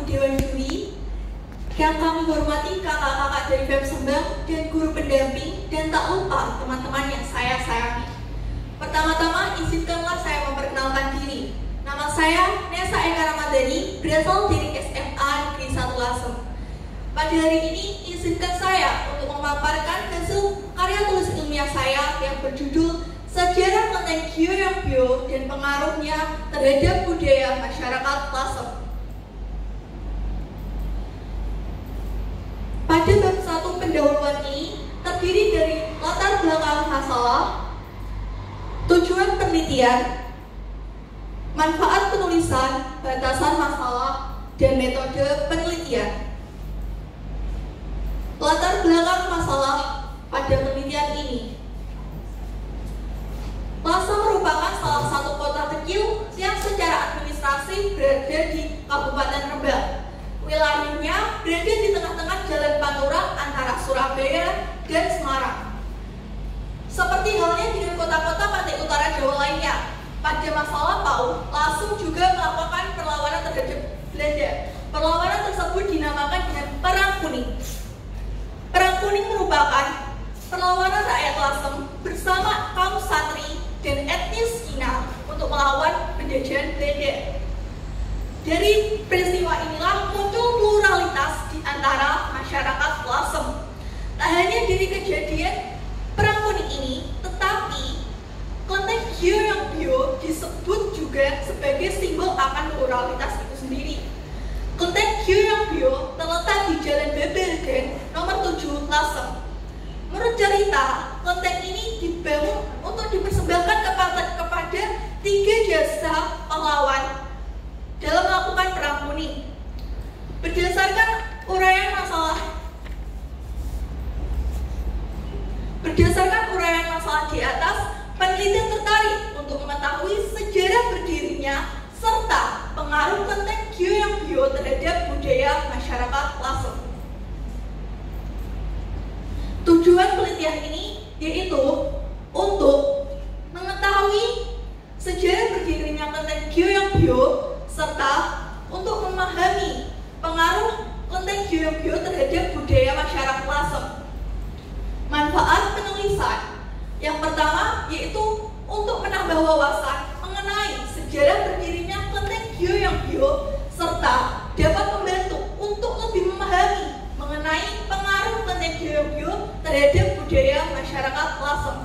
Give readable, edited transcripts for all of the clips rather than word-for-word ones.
Dewan Juri, yang kami hormati kakak-kakak dari BEM Sembang dan guru pendamping, dan tak lupa teman-teman yang saya sayangi. Pertama-tama, izinkanlah saya memperkenalkan diri. Nama saya Nesa Eka Ramadhani, berasal dari SMA Negeri 1 Lasem. Pada hari ini, izinkan saya untuk memaparkan hasil karya tulis ilmiah saya yang berjudul Sejarah Kelenteng Gyeongbyo dan Pengaruhnya Terhadap Budaya Masyarakat Lasem. Pada bab 1 pendahuluan ini terdiri dari latar belakang masalah, tujuan penelitian, manfaat penulisan, batasan masalah, dan metode penelitian. Latar belakang masalah pada penelitian ini. Lasem merupakan salah satu kota kecil yang secara administrasi berada di Kabupaten Rembang. Wilayahnya berada di tengah-tengah Jalan Pantura antara Surabaya dan Semarang. Seperti halnya dengan kota-kota pantai utara Jawa lainnya, pada masa lampau, Lasem juga melakukan perlawanan terhadap Belanda. Perlawanan tersebut dinamakan dengan Perang Kuning. Perang Kuning merupakan perlawanan rakyat Lasem bersama kaum Satri dan etnis Cina untuk melawan penjajahan Belanda. Dari peristiwa inilah muncul pluralitas di antara masyarakat Lasem. Tak hanya dari kejadian Perang Kuning ini, tetapi Kelenteng Gyeongbyo disebut juga sebagai simbol akan pluralitas itu sendiri. Kelenteng Gyeongbyo terletak di Jalan Babelgan nomor 7 Lasem. Menurut cerita, kelenteng ini dibangun untuk dipersembahkan kepada 3 jasa pahlawan dalam melakukan Perang Kuning. Berdasarkan uraian masalah di atas, peneliti tertarik untuk mengetahui sejarah berdirinya serta pengaruh kelenteng Gyeongbyo terhadap budaya masyarakat Lasem. Tujuan penelitian ini yaitu untuk mengetahui sejarah berdirinya kelenteng Gyeongbyo serta untuk memahami pengaruh kelenteng Gyeongbyo terhadap budaya masyarakat Lasem. Manfaat penulisan yang pertama yaitu untuk menambah wawasan mengenai sejarah berdirinya kelenteng Gyeongbyo serta dapat membantu untuk lebih memahami mengenai pengaruh kelenteng Gyeongbyo terhadap budaya masyarakat Lasem.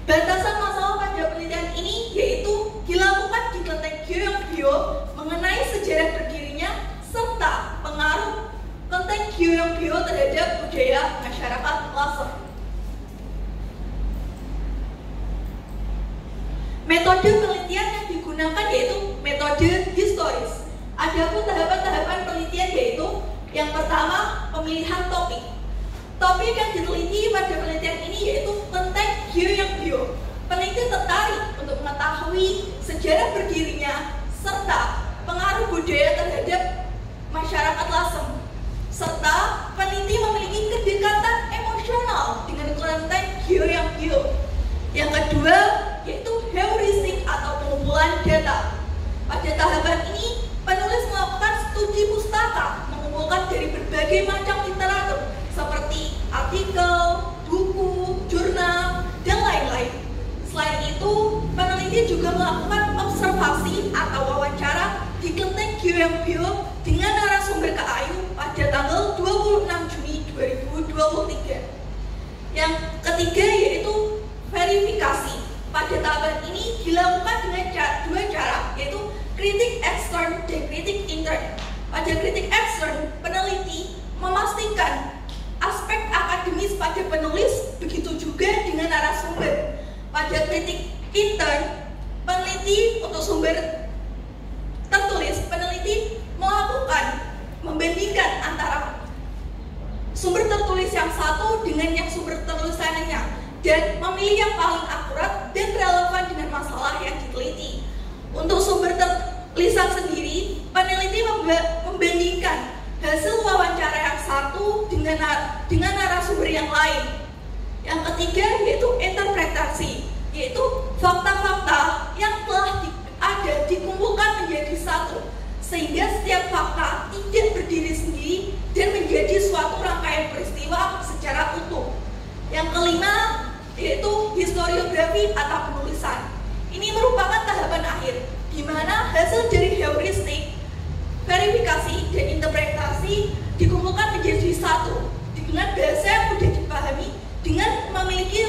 Batasan masalah pada penelitian ini yaitu dilakukan di kelenteng Gyeongbyo mengenai sejarah berdirinya serta pengaruh kelenteng Gyeongbyo terhadap budaya masyarakat Lasem. Metode penelitian yang digunakan yaitu metode historis. Adapun tahapan-tahapan penelitian yaitu yang pertama, pemilihan topik. Topik yang diteliti pada penelitian ini yaitu kelenteng Gyeongbyo. Peneliti tertarik untuk mengetahui sejarah berdirinya serta pengaruh budaya terhadap masyarakat Lasem. Serta peneliti memiliki kedekatan emosional dengan kelenteng Gyeongbyo. Yang kedua yaitu heuristik atau pengumpulan data. Pada tahapan ini, penulis melakukan studi pustaka, mengumpulkan dari berbagai macam literatur seperti artikel, buku, jurnal, dan lain-lain. Selain itu, peneliti juga melakukan observasi atau wawancara di kelenteng Gyeongbyo dengan narasumber KAIU pada tanggal 26 Juni 2023. Yang ketiga yaitu verifikasi. Pada tahapan ini dilakukan dengan dua cara, yaitu kritik ekstern dan kritik intern. Pada kritik ekstern, peneliti memastikan aspek akademis pada penulis, begitu juga dengan narasumber. Pada kritik intern, peneliti untuk sumber tertulis, peneliti membandingkan antara sumber tertulis yang satu dengan yang sumber tertulis lainnya dan memilih yang paling akurat dan relevan dengan masalah yang diteliti. Untuk sumber tulisan sendiri, peneliti membandingkan hasil wawancara yang satu dengan narasumber yang lain. Yang ketiga yaitu interpretasi, yaitu fakta-fakta yang telah dikumpulkan menjadi satu, sehingga setiap fakta Yang kelima yaitu historiografi atau penulisan. Ini merupakan tahapan akhir di mana hasil dari heuristik, verifikasi, dan interpretasi dikumpulkan menjadi satu dengan bahasa yang mudah dipahami dengan memiliki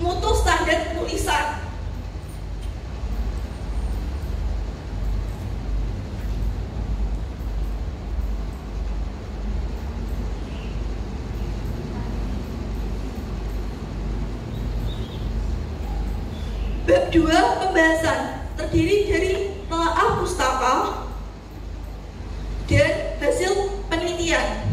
mutu standar penulisan. Bab 2 pembahasan terdiri dari telaah pustaka dan hasil penelitian.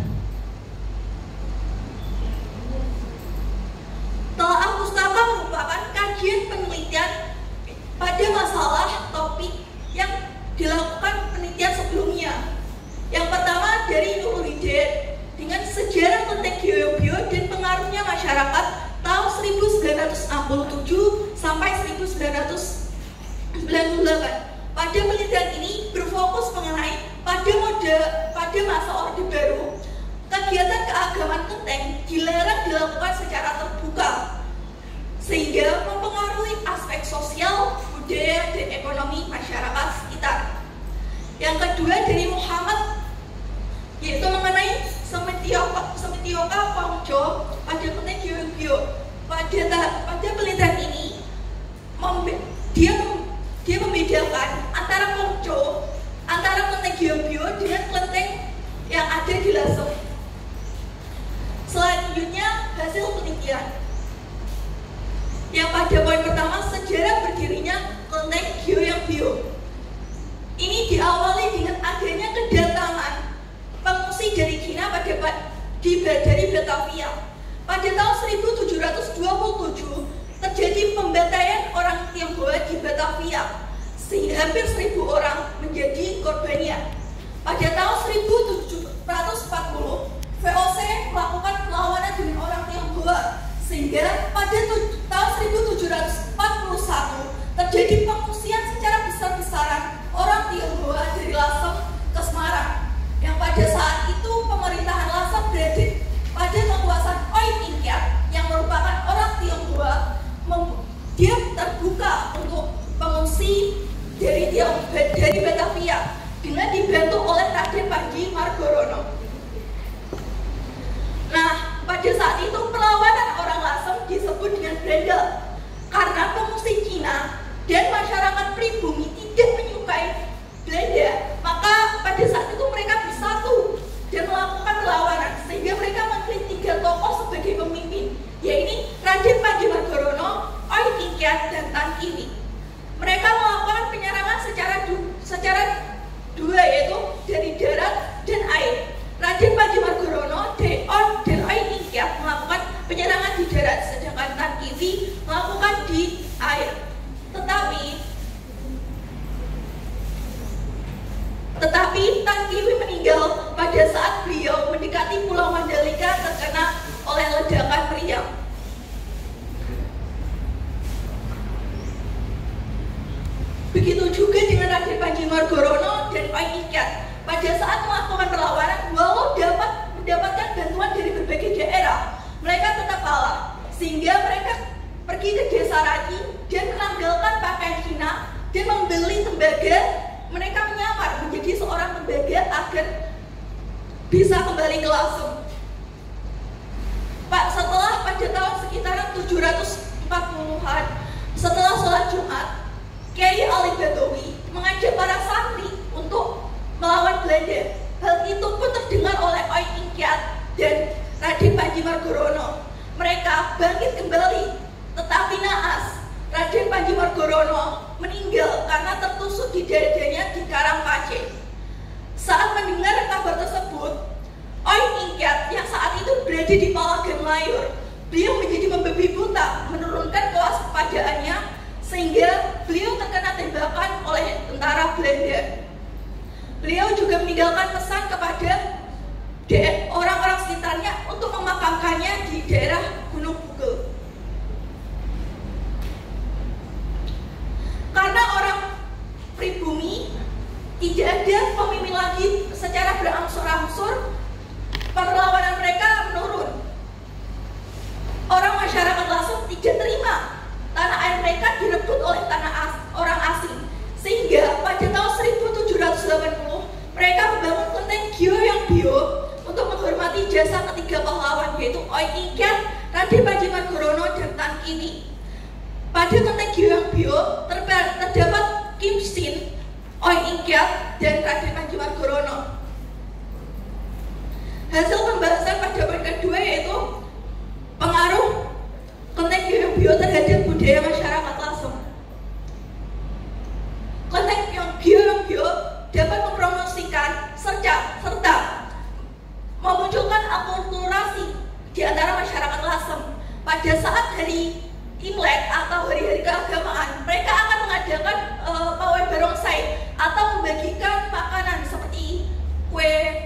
Telaah pustaka merupakan kajian penelitian pada masalah topik yang dilakukan penelitian sebelumnya. Yang pertama dari Nuruddin dengan sejarah tentang Geobio dan pengaruhnya masyarakat tahun 1967 sampai 1998. Pada penelitian ini berfokus mengenai pada masa Orde Baru, kegiatan keagamaan Kelteng dilarang dilakukan secara terbuka, sehingga mempengaruhi aspek sosial, budaya, dan ekonomi masyarakat sekitar. Yang kedua dari Muhammad, yaitu mengenai Semetioka Pongjo pada Kelteng Geobio. Pada penelitian ini dia membedakan antara Pongjo, antara Kelteng Geobio dengan Kelteng yang ada di Lasem. Selanjutnya hasil penelitian. Yang pada poin pertama sejarah berdirinya Kelteng Geobio. Ini diawali dengan adanya kedatangan pengungsi dari Cina dari Batavia. Pada tahun 1727 terjadi pembantaian orang Tionghoa di Batavia, sehingga hampir 1.000 orang menjadi korbannya. Pada tahun 1740 VOC melakukan perlawanan dengan orang Tionghoa, sehingga pada tahun 1741 terjadi pengungsian secara besar-besaran orang Tionghoa dari Lasem ke Semarang. Yang pada saat itu pemerintahan Lasem berada pada kekuasaan Oi Tingkat yang merupakan orang Tionghoa. Dia terbuka untuk pengungsi dari Batavia dengan dibantu oleh Raden Panji Margorono. Nah, pada saat itu perlawanan orang Lasem disebut dengan Brandel karena pengungsi Cina dan masyarakat pribumi tidak menyukai Belanda. Maka pada saat itu mereka bersatu dan melakukan perlawanan, sehingga mereka memilih 3 tokoh sebagai pemimpin, yaitu Raden Panji Margorono, Oi Tingkat, dan Tan Kiwi. Mereka melakukan penyerangan secara dua, yaitu dari darat dan air. Raden Panji Margorono dan Oi Tingkat melakukan penyerangan di darat, sedangkan Tan Kiwi melakukan di air. Tetapi Tan Kiwi meninggal pada saat beliau mendekati Pulau Mandalika terkena oleh ledakan meriam. Begitu juga dengan Raden Panji Margorono dan Oi Tingkat. Pada saat melakukan perlawanan, walau dapat mendapatkan bantuan dari berbagai daerah, mereka tetap kalah, sehingga mereka pergi ke desa Raji dan menanggalkan pakaian Cina dan membeli tembaga. Mereka menyamar menjadi seorang tembaga agar bisa kembali ke Lasem. Setelah pada tahun sekitaran 740-an, setelah sholat Jumat, Kiai Ali Badawi mengajak para santri untuk melawan Belanda. Hal itu pun terdengar oleh Oi Tingkat dan Raden Panji Margorono. Mereka bangkit kembali, tetapi naas, Raden Panji Margorono meninggal karena tertusuk di dadanya di Karangpace. Saat mendengar kabar tersebut, Oi Tingkat yang saat itu berada di Palagan Layur, beliau menjadi membabi buta, menurunkan kewaspadaannya sehingga beliau terkena tembakan oleh tentara Belanda. Beliau juga meninggalkan pesan kepada orang-orang sekitarnya untuk memakamkannya di daerah Gunung Bugel. Karena orang pribumi tidak ada pemimpin lagi secara berangsur-angsur, perlawanan mereka menurun. tidak terima tanah air mereka direbut oleh orang asing. Sehingga pada tahun 1780 mereka membangun kelenteng Gyeongbyo untuk menghormati jasa ketiga pahlawan, yaitu Oi Ingkiat, Raden Panji Margono, dan Tan Kini. Pada kelenteng Gyeongbyo terdapat Kim Shin, Oi Ingkiat, dan Raden Panji Margono. Hasil pembahasan pada poin kedua yaitu pengaruh kelenteng Gyeongbyo terhadap budaya masyarakat Lasem. Kelenteng Gyeongbyo dapat mempromosikan serta memunculkan akulturasi di antara masyarakat Lasem. Pada saat hari Imlek atau hari-hari keagamaan, mereka akan mengadakan pawai barongsai atau membagikan makanan seperti kue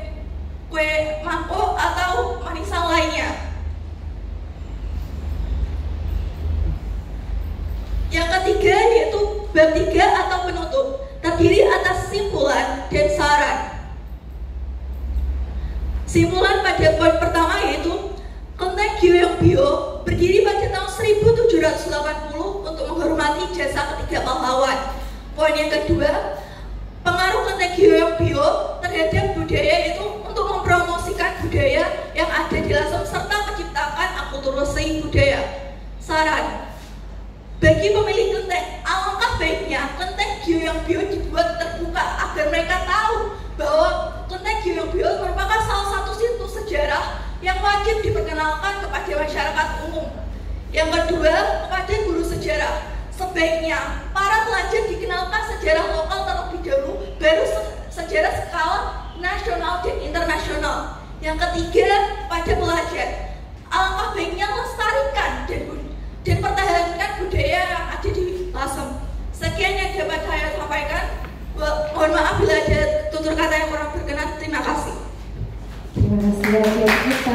mangkok atau manisan lainnya. Yang ketiga yaitu bab 3 atau penutup, terdiri atas simpulan dan saran. Simpulan pada poin pertama yaitu kelenteng Gyeongbyo berdiri pada tahun 1780 untuk menghormati jasa ketiga pahlawan. Poin yang kedua, pengaruh kelenteng Gyeongbyo terhadap budaya itu untuk mempromosikan budaya yang ada di Lasem serta menciptakan akulturasi budaya. Saran, bagi pemilik kelenteng, alangkah baiknya kelenteng Gyeongbyo dibuat terbuka agar mereka tahu bahwa kelenteng Gyeongbyo merupakan salah satu situs sejarah yang wajib diperkenalkan kepada masyarakat umum. Yang kedua, kepada guru sejarah, sebaiknya para pelajar dikenalkan sejarah lokal terlebih dahulu, baru sejarah skala nasional dan internasional. Yang ketiga, pada pelajar, alangkah baiknya lestarikan dan pertahankan budaya yang ada di Lasem. Sekian yang dapat saya sampaikan. Mohon maaf bila ada tutur kata yang kurang berkenan. Terima kasih. Terima kasih atas kita.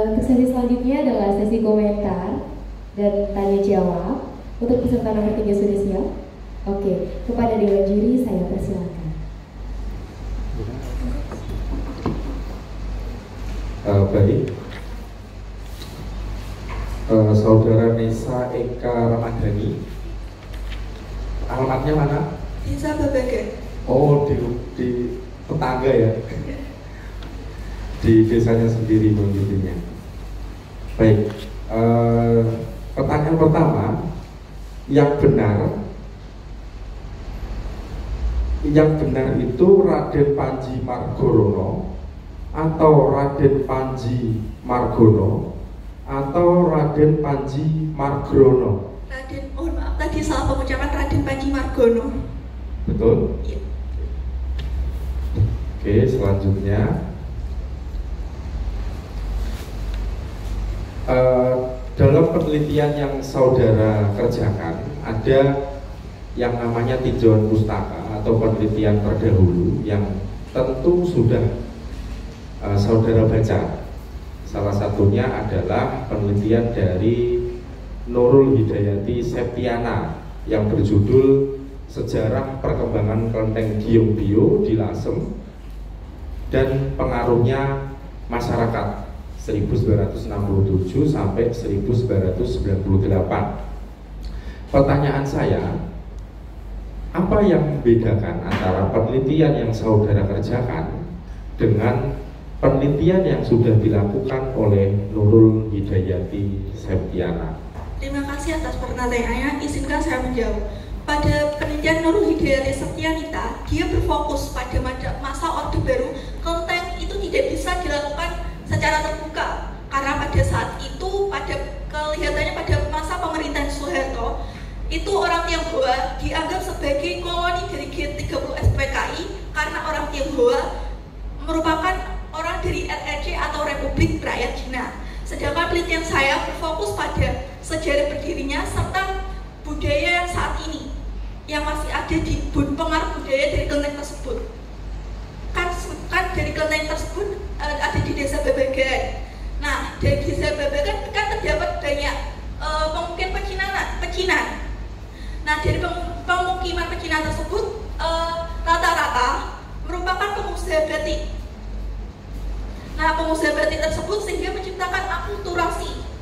Untuk sesi selanjutnya adalah sesi komentar dan tanya jawab. Untuk peserta nomor 3 sudah siap? Oke, kepada Dewan Juri saya persilakan. Baik. Saudara Nesa Eka Ramadhani, alamatnya mana? Desa Babagan. Oh, di tetangga ya, di desanya sendiri begitunya. Baik, pertanyaan pertama, yang benar itu Raden Panji Margono atau Raden Panji Margono atau Raden Panji Margrono? Mohon maaf tadi salah pengucapan, Raden Panji Margono. Betul? Iya. Oke, selanjutnya dalam penelitian yang saudara kerjakan ada yang namanya tinjauan pustaka atau penelitian terdahulu yang tentu sudah saudara baca. Salah satunya adalah penelitian dari Nurul Hidayati Septiana yang berjudul Sejarah Perkembangan Kelenteng Gyeongbyo di Lasem dan Pengaruhnya Masyarakat 1967 sampai 1998. Pertanyaan saya, apa yang membedakan antara penelitian yang saudara kerjakan dengan penelitian yang sudah dilakukan oleh Nurul Hidayati Septiana? Terima kasih atas pertanyaannya. Izinkan saya menjawab. Pada penelitian Nurul Hidayati Septianita, dia berfokus pada masa Orde Baru. Kelenteng itu tidak bisa dilakukan secara terbuka karena pada saat itu, kelihatannya pada masa pemerintahan Soeharto, itu orang Tionghoa dianggap sebagai koloni dari G30 SPKI karena orang Tionghoa merupakan orang dari RRC atau Republik Rakyat Cina. Sedangkan penelitian saya berfokus pada sejarah berdirinya serta budaya yang saat ini yang masih ada di pengaruh budaya dari kelenteng tersebut. Kan dari kelenteng tersebut ada di Desa Babagan. Nah, dari Desa Babagan kan terdapat banyak pemukiman pecinan. Nah, dari pemukiman pecinan tersebut rata-rata merupakan pengusaha batik. Nah, Nah, pengusaha batik tersebut sehingga menciptakan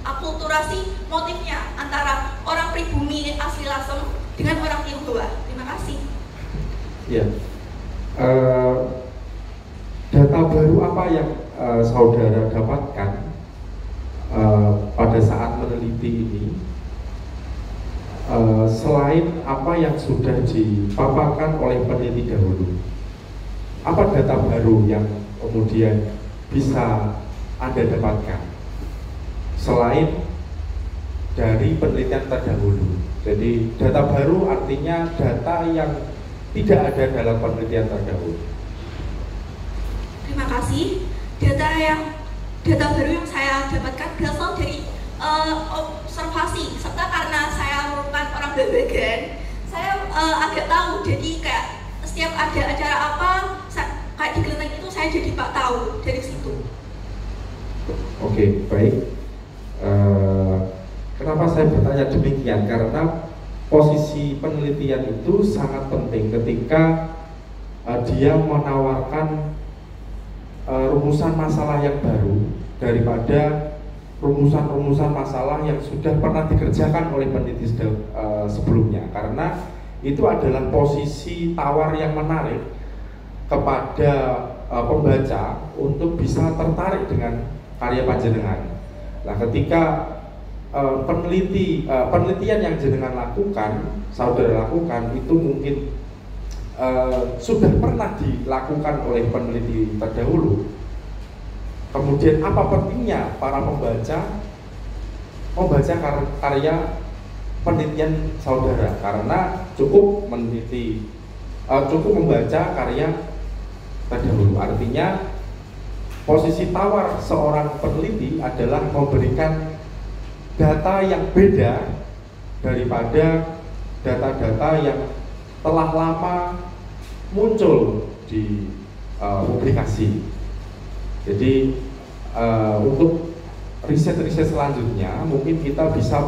akulturasi motifnya antara orang pribumi asli Lasem dengan orang Tionghoa. Terima kasih. Ya, data baru apa yang saudara dapatkan pada saat meneliti ini, selain apa yang sudah dipaparkan oleh peneliti dahulu? Apa data baru yang kemudian bisa Anda dapatkan selain dari penelitian terdahulu? Jadi data baru artinya data yang tidak ada dalam penelitian terdahulu. Terima kasih. Data baru yang saya dapatkan berasal dari observasi, serta karena saya merupakan orang Babagan, saya agak tahu. Jadi kayak setiap ada acara apa, kayak di kelenteng itu saya jadi tahu dari situ. Oke, baik. Kenapa saya bertanya demikian? Karena posisi penelitian itu sangat penting ketika dia menawarkan rumusan masalah yang baru daripada rumusan-rumusan masalah yang sudah pernah dikerjakan oleh peneliti sebelumnya. Karena itu adalah posisi tawar yang menarik kepada pembaca untuk bisa tertarik dengan karya panjenengan. Nah, ketika penelitian yang jenengan lakukan, saudara lakukan, itu mungkin sudah pernah dilakukan oleh peneliti terdahulu. Kemudian apa pentingnya para pembaca membaca karya penelitian saudara? Karena cukup membaca karya terdahulu. Artinya posisi tawar seorang peneliti adalah memberikan data yang beda daripada data-data yang telah lama muncul di publikasi. Jadi untuk riset-riset selanjutnya mungkin kita bisa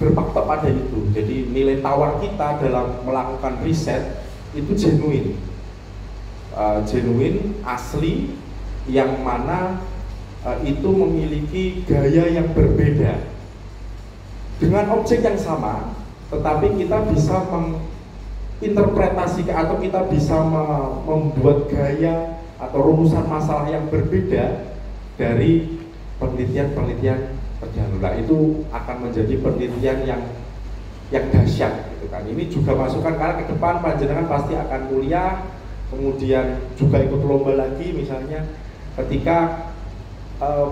berpaktok pada itu. Jadi nilai tawar kita dalam melakukan riset itu genuine, asli, yang mana itu memiliki gaya yang berbeda dengan objek yang sama, tetapi kita bisa menginterpretasikan atau kita bisa membuat gaya atau rumusan masalah yang berbeda dari penelitian-penelitian terdahulu. Nah, itu akan menjadi penelitian yang dahsyat, gitu kan. Ini juga masukan karena ke depan panjenengan pasti akan kuliah, kemudian juga ikut lomba lagi, misalnya ketika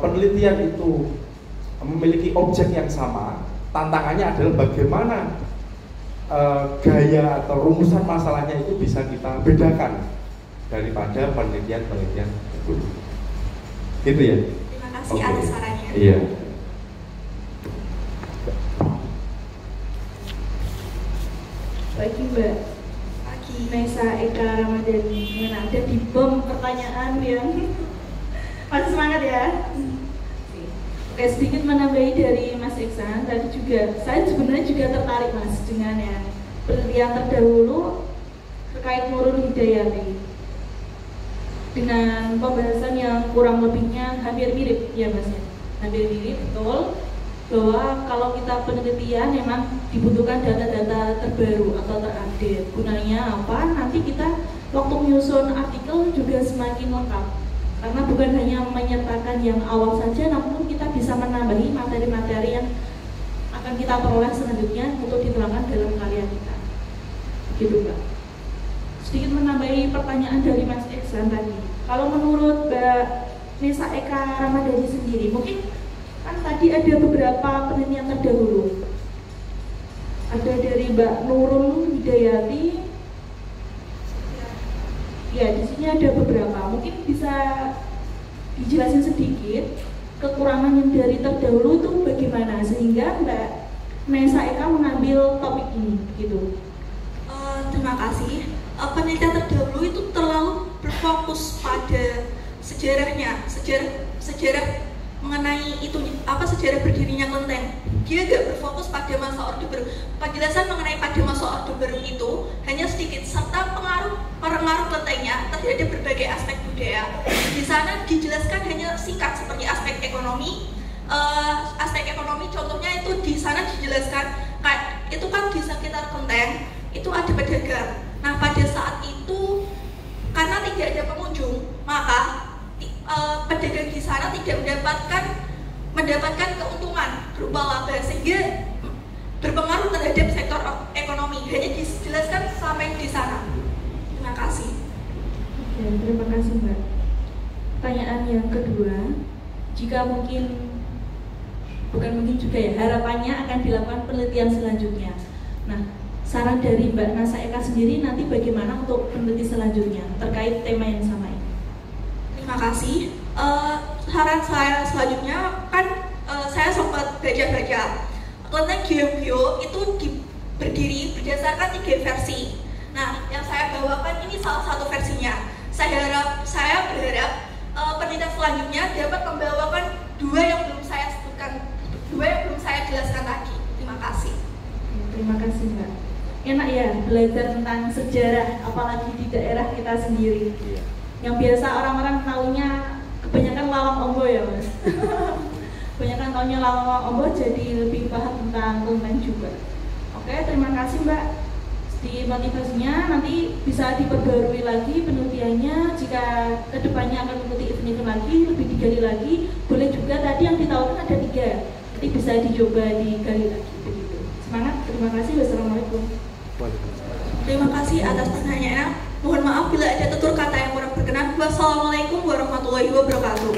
penelitian itu memiliki objek yang sama, tantangannya adalah bagaimana gaya atau rumusan masalahnya itu bisa kita bedakan daripada penelitian-penelitian tersebut. Gitu ya? Terima kasih atas sarannya. Iya. Pagi Mbak. Pagi. Nesa Eka Ramadhani. Mana ada di bom pertanyaan yang masih semangat ya. Oke, sedikit menambahi dari Mas Iksan tadi juga. Saya sebenarnya juga tertarik Mas dengan yang penelitian terdahulu terkait Nurul Hidayati. Dengan pembahasan yang kurang lebihnya hampir mirip ya Mas ya. Hampir mirip, betul. Bahwa kalau kita penelitian memang dibutuhkan data-data terbaru atau terupdate. Gunanya apa? Nanti kita waktu menyusun artikel juga semakin lengkap. Karena bukan hanya menyertakan yang awal saja, namun kita bisa menambahi materi-materi yang akan kita peroleh selanjutnya untuk dituangkan dalam karya kita. Gitu Mbak. Sedikit menambahi pertanyaan dari Mas Iksan tadi. Kalau menurut Mbak Nesa Eka Ramadhani sendiri, mungkin kan tadi ada beberapa penelitian terdahulu. Ada dari Mbak Nurul Hidayati. Ya, di sini ada beberapa. Mungkin bisa dijelasin sedikit kekurangan yang dari terdahulu itu bagaimana sehingga Mbak Nesa Eka mengambil topik ini, gitu. Terima kasih. Penelitian terdahulu itu terlalu berfokus pada sejarahnya, sejarah mengenai itu sejarah berdirinya kelenteng. dia nggak berfokus pada masa Orde Baru. Penjelasan mengenai pada masa Orde Baru itu hanya sedikit, serta pengaruh kelentengnya terhadap berbagai aspek budaya. Di sana dijelaskan hanya singkat seperti aspek ekonomi. Contohnya itu di sana dijelaskan itu kan di sekitar kelenteng itu ada pedagang. Nah pada saat itu karena tidak ada pengunjung, maka pedagang di sana tidak mendapatkan keuntungan berupa laba, sehingga berpengaruh terhadap sektor ekonomi. Hanya dijelaskan sampai di sana. Terima kasih. Oke, terima kasih Mbak. Pertanyaan yang kedua, jika harapannya akan dilakukan penelitian selanjutnya. Nah, saran dari Mbak Nasa Eka sendiri nanti bagaimana untuk peneliti selanjutnya terkait tema yang sama ini? Terima kasih. Saran saya selanjutnya kan saya sempat baca-baca kelenteng Gyeonggyo itu berdiri berdasarkan 3 versi. Nah, yang saya bawakan ini salah satu versinya. Saya berharap penelitian selanjutnya dapat membawakan 2 yang belum saya sebutkan, 2 yang belum saya jelaskan tadi. Terima kasih. Terima kasih Mbak. Enak ya belajar tentang sejarah, apalagi di daerah kita sendiri. Yang biasa orang-orang taunya kebanyakan Lawang Ombo ya Mas. Kebanyakan taunya Lawang Ombo, jadi lebih paham tentang kelenteng juga. Oke, terima kasih Mbak. Di motivasinya nanti bisa diperbarui lagi penelitiannya. Jika kedepannya akan mengikuti event lagi, lebih digali lagi. Boleh juga tadi yang ditawarkan ada 3, nanti bisa dicoba digali lagi begitu. Semangat, terima kasih. Wassalamualaikum. Terima kasih atas pertanyaannya. Mohon maaf bila ada tutur kata yang kurang berkenan. Wassalamualaikum warahmatullahi wabarakatuh.